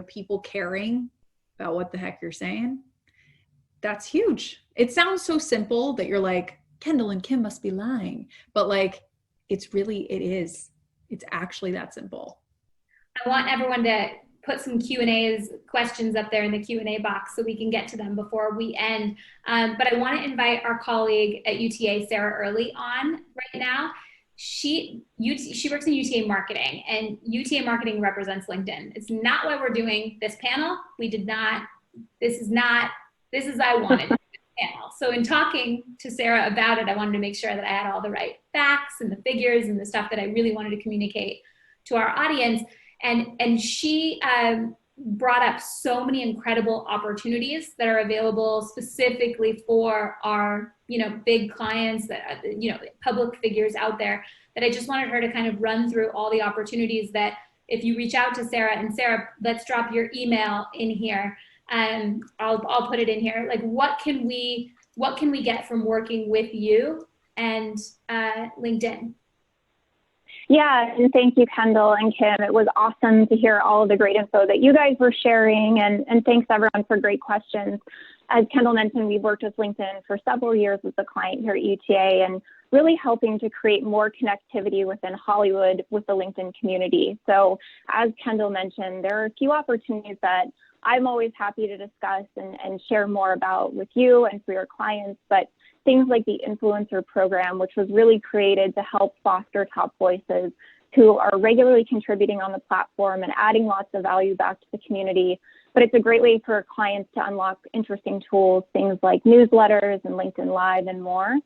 people caring about what the heck you're saying, that's huge. It sounds so simple that you're like, Kendall and Kim must be lying. But like, it is. It's actually that simple. I want everyone to put some Q&As, questions up there in the Q&A box so we can get to them before we end. But I want to invite our colleague at UTA, Sarah Early, on right now. She works in UTA marketing, and UTA marketing represents LinkedIn. It's not why we're doing this panel. This is I wanted this panel. So in talking to Sarah about it, I wanted to make sure that I had all the right facts and the figures and the stuff that I really wanted to communicate to our audience. And she brought up so many incredible opportunities that are available specifically for our, big clients, that, public figures out there, that I just wanted her to kind of run through all the opportunities that if you reach out to Sarah, and Sarah, let's drop your email in here, and I'll put it in here. Like, what can we get from working with you and LinkedIn? Yeah, and thank you, Kendall and Kim. It was awesome to hear all of the great info that you guys were sharing, and thanks everyone for great questions. As Kendall mentioned, we've worked with LinkedIn for several years as a client here at UTA, and really helping to create more connectivity within Hollywood with the LinkedIn community. So as Kendall mentioned, there are a few opportunities that I'm always happy to discuss and share more about with you and for your clients, but things like the influencer program, which was really created to help foster top voices who are regularly contributing on the platform and adding lots of value back to the community. But it's a great way for clients to unlock interesting tools, things like newsletters and LinkedIn Live and more.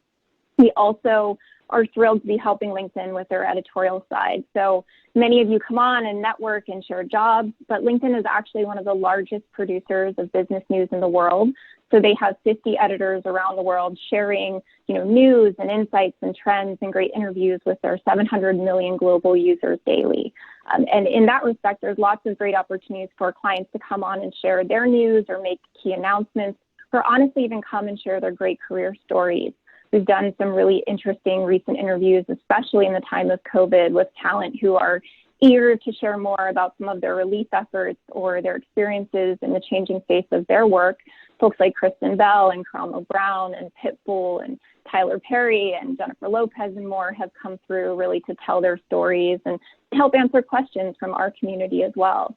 We also are thrilled to be helping LinkedIn with their editorial side. So many of you come on and network and share jobs, but LinkedIn is actually one of the largest producers of business news in the world. So they have 50 editors around the world sharing, news and insights and trends and great interviews with their 700 million global users daily. And in that respect, there's lots of great opportunities for clients to come on and share their news or make key announcements, or honestly even come and share their great career stories. We've done some really interesting recent interviews, especially in the time of COVID, with talent who are eager to share more about some of their relief efforts or their experiences in the changing face of their work. Folks like Kristen Bell and Carmel Brown and Pitbull and Tyler Perry and Jennifer Lopez and more have come through really to tell their stories and help answer questions from our community as well.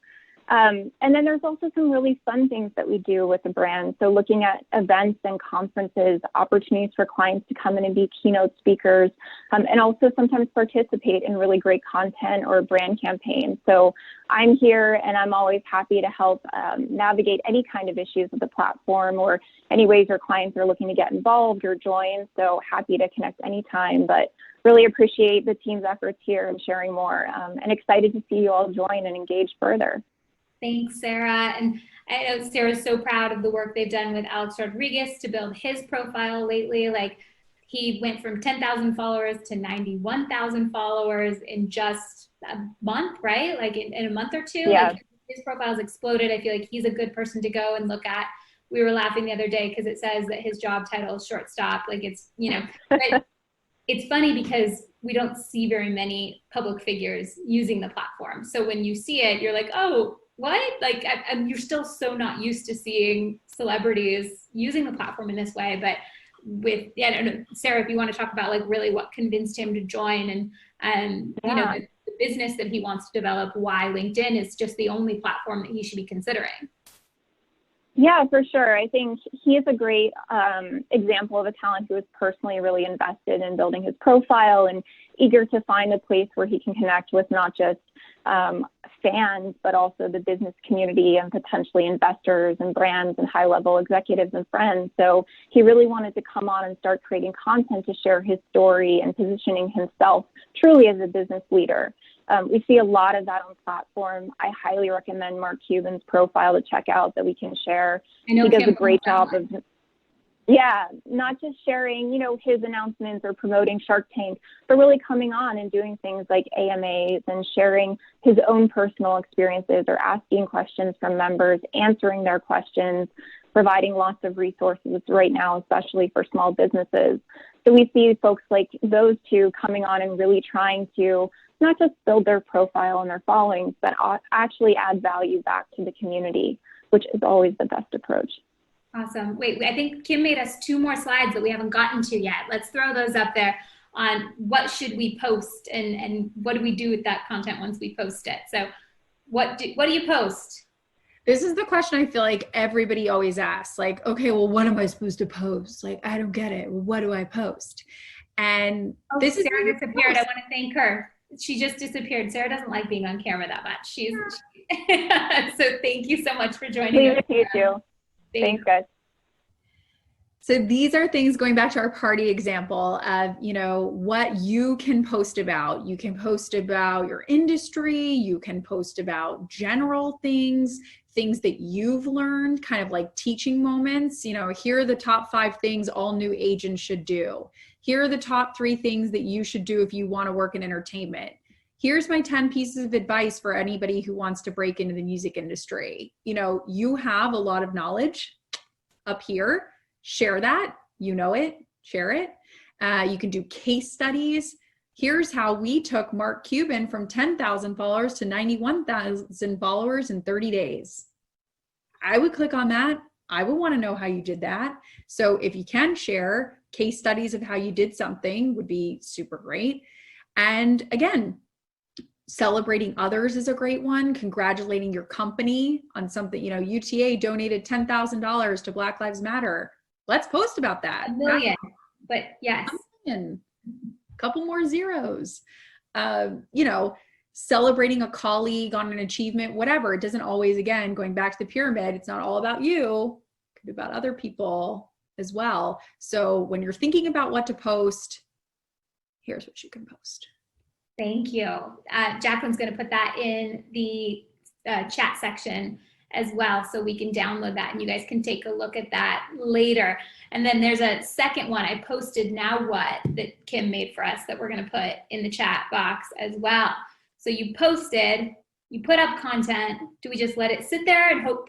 And then there's also some really fun things that we do with the brand. So looking at events and conferences, opportunities for clients to come in and be keynote speakers, and also sometimes participate in really great content or brand campaigns. So I'm here and I'm always happy to help navigate any kind of issues with the platform or any ways your clients are looking to get involved or join. So happy to connect anytime, but really appreciate the team's efforts here and sharing more, and excited to see you all join and engage further. Thanks, Sarah. And I know Sarah's so proud of the work they've done with Alex Rodriguez to build his profile lately. Like, he went from 10,000 followers to 91,000 followers in just a month, right? Like in a month or two. Yeah. Like, his profile's exploded. I feel like he's a good person to go and look at. We were laughing the other day because it says that his job title is shortstop. Like, it's, but it's funny because we don't see very many public figures using the platform. So when you see it, you're like, oh, what? Like, you're still so not used to seeing celebrities using the platform in this way. But I don't know, Sarah, if you want to talk about like really what convinced him to join and the business that he wants to develop, why LinkedIn is just the only platform that he should be considering. Yeah, for sure. I think he is a great example of a talent who is personally really invested in building his profile and eager to find a place where he can connect with not just fans, but also the business community and potentially investors and brands and high-level executives and friends. So he really wanted to come on and start creating content to share his story and positioning himself truly as a business leader. We see a lot of that on platform. I highly recommend Mark Cuban's profile to check out that we can share. He does a great job of, not just sharing, his announcements or promoting Shark Tank, but really coming on and doing things like AMAs and sharing his own personal experiences or asking questions from members, answering their questions, providing lots of resources right now, especially for small businesses. So we see folks like those two coming on and really trying to not just build their profile and their followings, but actually add value back to the community. which is always the best approach. Awesome. Wait, I think Kim made us 2 more slides that we haven't gotten to yet. Let's throw those up there on what should we post and what do we do with that content once we post it. So what do you post? This is the question I feel like everybody always asks, like, okay, well, what am I supposed to post? Like, I don't get it. What do I post? And this is Sarah disappeared. I want to thank her. She just disappeared. Sarah doesn't like being on camera that much. So thank you so much for joining us. You too. Thanks, guys. So these are things, going back to our party example of, you know, what you can post about. You can post about your industry. You can post about general things that you've learned, kind of like teaching moments. You know, here are the top 5 things all new agents should do. Here are the top 3 things that you should do if you want to work in entertainment. Here's my 10 pieces of advice for anybody who wants to break into the music industry. You know, you have a lot of knowledge up here. Share that. You know it. Share it. You can do case studies. Here's how we took Mark Cuban from 10,000 followers to 91,000 followers in 30 days. I would click on that. I would want to know how you did that. So if you can share case studies of how you did something, would be super great. And again, celebrating others is a great one. Congratulating your company on something, you know, UTA donated $10,000 to Black Lives Matter. Let's post about that. $1 million, but yes. A couple more zeros. You know, celebrating a colleague on an achievement, whatever. It doesn't always, again, going back to the pyramid, it's not all about you. It could be about other people as well. So when you're thinking about what to post, here's what you can post. Thank you. Jacqueline's going to put that in the chat section as well, so we can download that and you guys can take a look at that later. And then there's a second one I posted, Now What, that Kim made for us that we're going to put in the chat box as well. So you posted, you put up content. Do we just let it sit there and hope,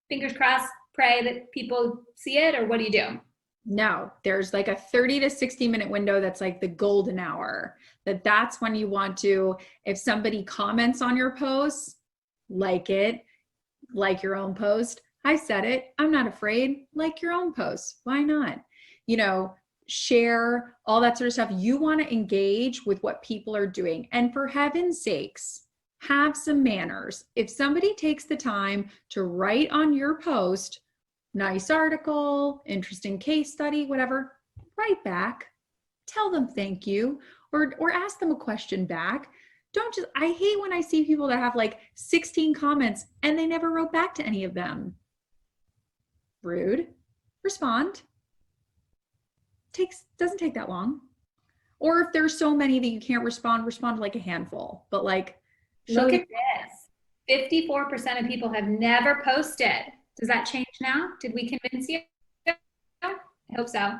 fingers crossed, pray that people see it, or what do you do? No, there's like a 30 to 60 minute window that's like the golden hour. That's when you want to, if somebody comments on your post, like it, like your own post. I said it, I'm not afraid, like your own post. Why not? You know, share all that sort of stuff. You want to engage with what people are doing. And for heaven's sakes, have some manners. If somebody takes the time to write on your post, nice article, interesting case study, whatever, write back, tell them thank you, or ask them a question back. Don't just, I hate when I see people that have like 16 comments and they never wrote back to any of them. Rude. Respond. Doesn't take that long. Or if there's so many that you can't respond to like a handful. But like, look at this. 54% of people have never posted. Does that change now? Did we convince you? I hope so.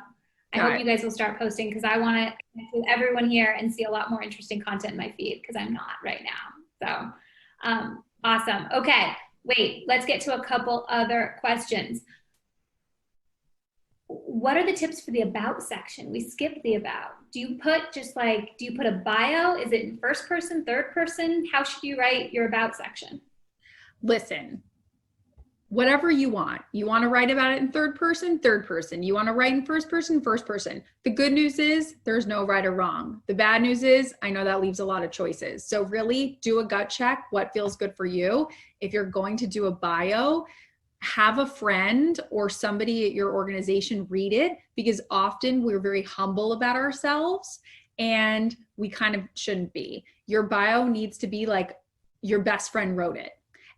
I hope you guys will start posting, because I want to connect with everyone here and see a lot more interesting content in my feed, because I'm not right now. So awesome. Okay, wait, let's get to a couple other questions. What are the tips for the about section? We skipped the about. Do you put a bio? Is it in first person, third person? How should you write your about section? Listen, whatever you want. You want to write about it in third person, third person. You want to write in first person, first person. The good news is there's no right or wrong. The bad news is I know that leaves a lot of choices. So really do a gut check, what feels good for you. If you're going to do a bio, have a friend or somebody at your organization read it, because often we're very humble about ourselves and we kind of shouldn't be. Your bio needs to be like your best friend wrote it.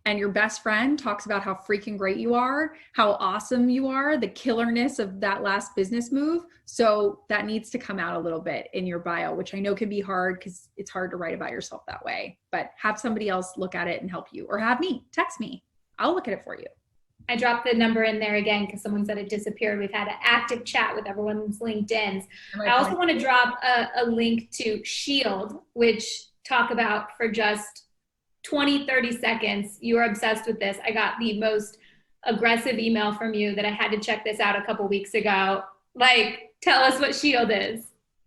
And your best friend talks about how freaking great you are, how awesome you are, the killarness of that last business move. So that needs to come out a little bit in your bio, which I know can be hard because it's hard to write about yourself that way. But have somebody else look at it and help you, or have me, text me. I'll look at it for you. I dropped the number in there again because someone said it disappeared. We've had an active chat with everyone's LinkedIn's. I also want to drop a link to Shield, which talk about for just 20, 30 seconds. You are obsessed with this. I got the most aggressive email from you that I had to check this out a couple weeks ago. Like, tell us what Shield is.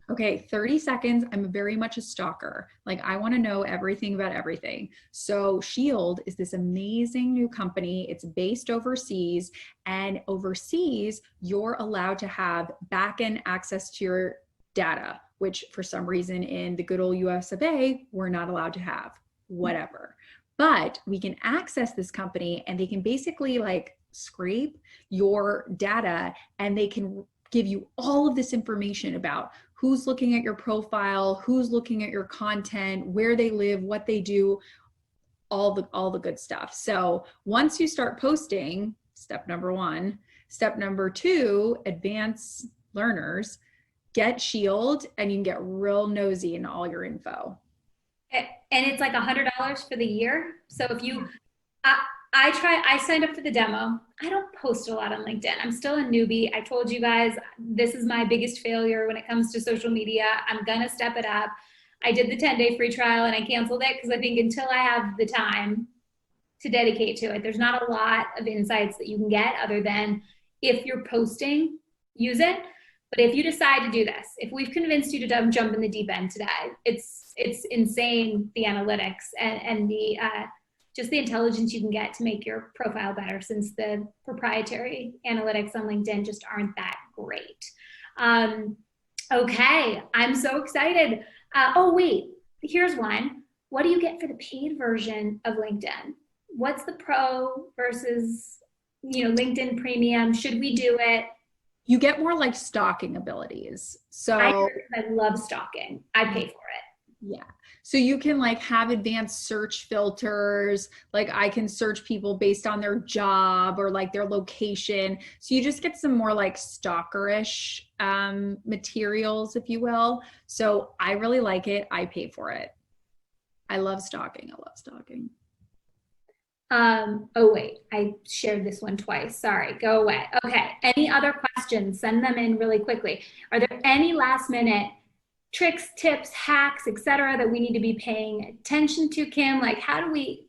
Okay, 30 seconds. I'm very much a stalker. Like I want to know everything about everything. So Shield is this amazing new company. It's based overseas, and overseas, you're allowed to have back-end access to your data, which for some reason in the good old US of A, we're not allowed to have. Whatever. But we can access this company and they can basically like scrape your data and they can give you all of this information about who's looking at your profile, who's looking at your content, where they live, what they do, all the good stuff. So once you start posting, step number 1, step number 2, advanced learners, get Shield and you can get real nosy in all your info. And it's like $100 for the year. So if you, I signed up for the demo. I don't post a lot on LinkedIn. I'm still a newbie. I told you guys, this is my biggest failure when it comes to social media. I'm going to step it up. I did the 10-day free trial and I canceled it because I think until I have the time to dedicate to it, there's not a lot of insights that you can get other than if you're posting, use it. But if you decide to do this, if we've convinced you to jump in the deep end today, it's insane, the analytics and the just the intelligence you can get to make your profile better, since the proprietary analytics on LinkedIn just aren't that great. Okay, I'm so excited. Oh wait, here's one. What do you get for the paid version of LinkedIn? What's the pro versus, LinkedIn premium? Should we do it? You get more like stalking abilities. So I love stalking. I pay for it. Yeah. So you can like have advanced search filters. Like I can search people based on their job or like their location. So you just get some more like stalkerish materials, if you will. So I really like it. I pay for it. I love stalking. Oh wait, I shared this one twice. Sorry, go away. Okay, any other questions? Send them in really quickly. Are there any last minute tricks, tips, hacks, etc. that we need to be paying attention to, Kim? Like how do we,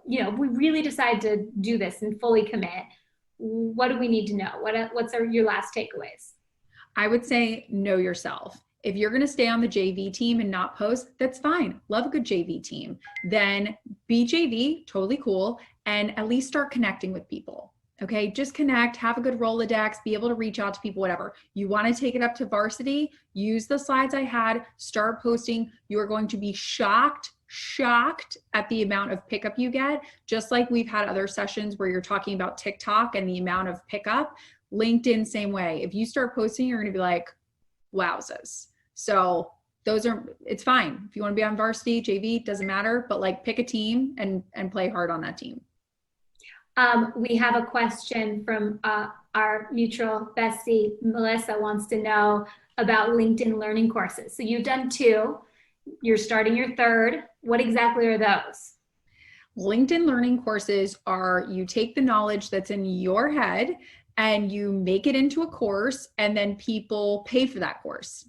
we really decide to do this and fully commit? What do we need to know? What's your last takeaways? I would say know yourself. If you're going to stay on the JV team and not post, that's fine. Love a good JV team. Then be JV, totally cool. And at least start connecting with people. Okay, just connect, have a good Rolodex, be able to reach out to people, whatever. You want to take it up to varsity, use the slides I had, start posting. You are going to be shocked at the amount of pickup you get. Just like we've had other sessions where you're talking about TikTok and the amount of pickup. LinkedIn, same way. If you start posting, you're going to be like, wowzers. So it's fine. If you want to be on varsity, JV, doesn't matter, but like pick a team and play hard on that team. We have a question from our mutual bestie, Melissa wants to know about LinkedIn learning courses. So you've done 2, you're starting your 3rd. What exactly are those? LinkedIn learning courses are, you take the knowledge that's in your head and you make it into a course and then people pay for that course.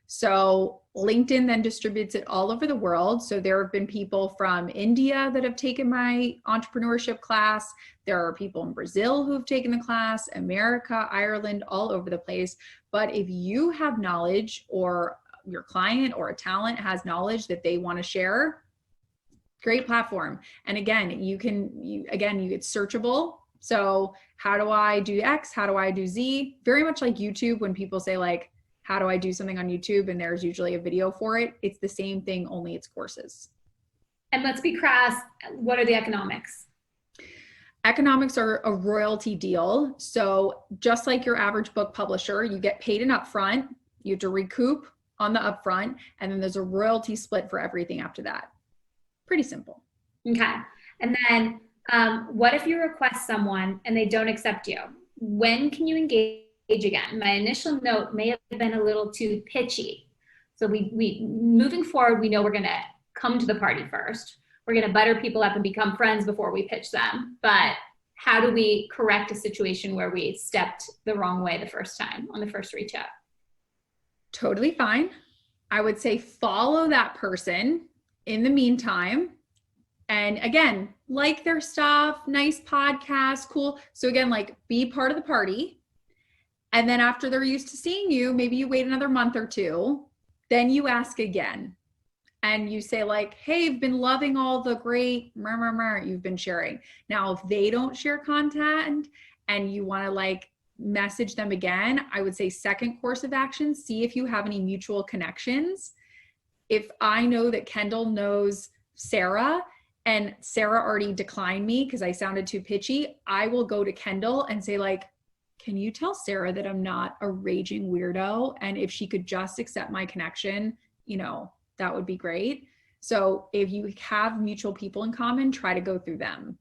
So LinkedIn then distributes it all over the world. So there have been people from India that have taken my entrepreneurship class. There are people in Brazil who have taken the class, America, Ireland, all over the place. But if you have knowledge or your client or a talent has knowledge that they want to share, great platform. And again, it's searchable. So how do I do X? How do I do Z? Very much like YouTube when people say like, how do I do something on YouTube? And there's usually a video for it. It's the same thing, only it's courses. And let's be crass. What are the economics? Economics are a royalty deal. So just like your average book publisher, you get paid an upfront. You have to recoup on the upfront. And then there's a royalty split for everything after that. Pretty simple. Okay. And then what if you request someone and they don't accept you? When can you engage again? My initial note may have been a little too pitchy. So we moving forward, we know we're going to come to the party first. We're going to butter people up and become friends before we pitch them. But how do we correct a situation where we stepped the wrong way the first time on the first reach out? Totally fine. I would say follow that person in the meantime. And again, like their stuff, nice podcast, cool. So again, like be part of the party. And then after they're used to seeing you, maybe you wait another month or 2 Then you ask again. And you say like, hey, I've been loving all the great you've been sharing. Now, if they don't share content and you want to like message them again, I would say second course of action, see if you have any mutual connections. If I know that Kendall knows Sarah and Sarah already declined me because I sounded too pitchy, I will go to Kendall and say like, can you tell Sarah that I'm not a raging weirdo? And if she could just accept my connection, you know, that would be great. So if you have mutual people in common, try to go through them.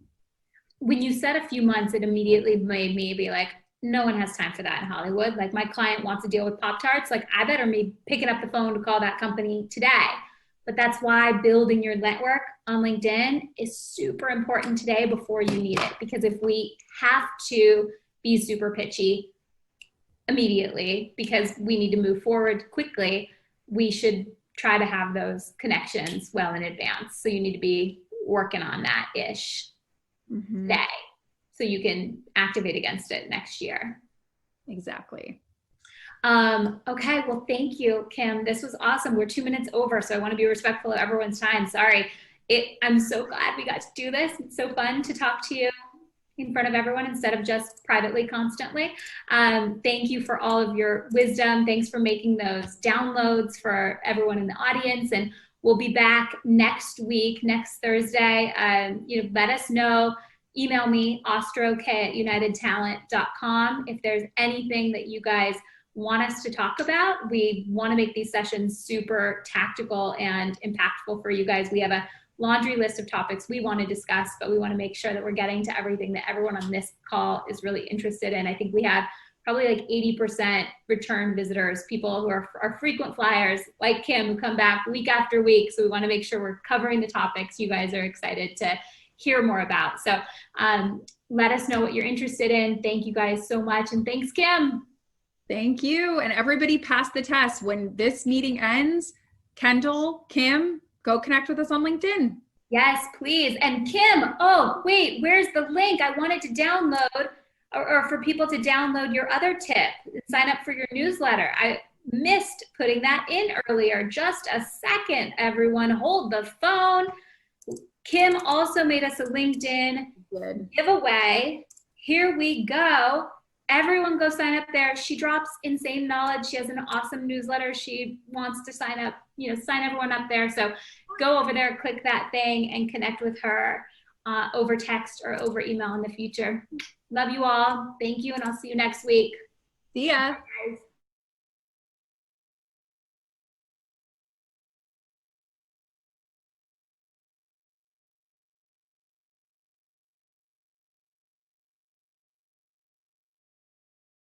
When you said a few months, it immediately made me be like, no one has time for that in Hollywood. Like my client wants to deal with Pop-Tarts. Like I better be picking up the phone to call that company today. But that's why building your network on LinkedIn is super important today before you need it. Because if we have to be super pitchy immediately because we need to move forward quickly, we should try to have those connections well in advance. So you need to be working on that ish today so you can activate against it next year. Exactly. Okay, well, thank you, Kim. This was awesome. We're 2 minutes over, so I want to be respectful of everyone's time. Sorry. I'm so glad we got to do this. It's so fun to talk to you in front of everyone instead of just privately constantly. Thank you for all of your wisdom. Thanks for making those downloads for everyone in the audience. And we'll be back next week, next Thursday. Let us know. Email me, ostrok@unitedtalent.com. If there's anything that you guys want us to talk about, we want to make these sessions super tactical and impactful for you guys. We have a laundry list of topics we want to discuss, but we want to make sure that we're getting to everything that everyone on this call is really interested in. I think we have probably like 80% return visitors, people who are frequent flyers like Kim who come back week after week. So we want to make sure we're covering the topics you guys are excited to hear more about. So let us know what you're interested in. Thank you guys so much. And thanks, Kim. Thank you. And everybody pass the test. When this meeting ends, Kendall, Kim, go connect with us on LinkedIn. Yes, please. And Kim, oh, wait, where's the link? I wanted to download or for people to download your other tip, sign up for your newsletter. I missed putting that in earlier. Just a second, everyone. Hold the phone. Kim also made us a LinkedIn giveaway. Here we go. Everyone go sign up there. She drops insane knowledge. She has an awesome newsletter. She wants to sign up, sign everyone up there. So go over there, click that thing and connect with her over text or over email in the future. Love you all. Thank you. And I'll see you next week. See ya. Bye, guys.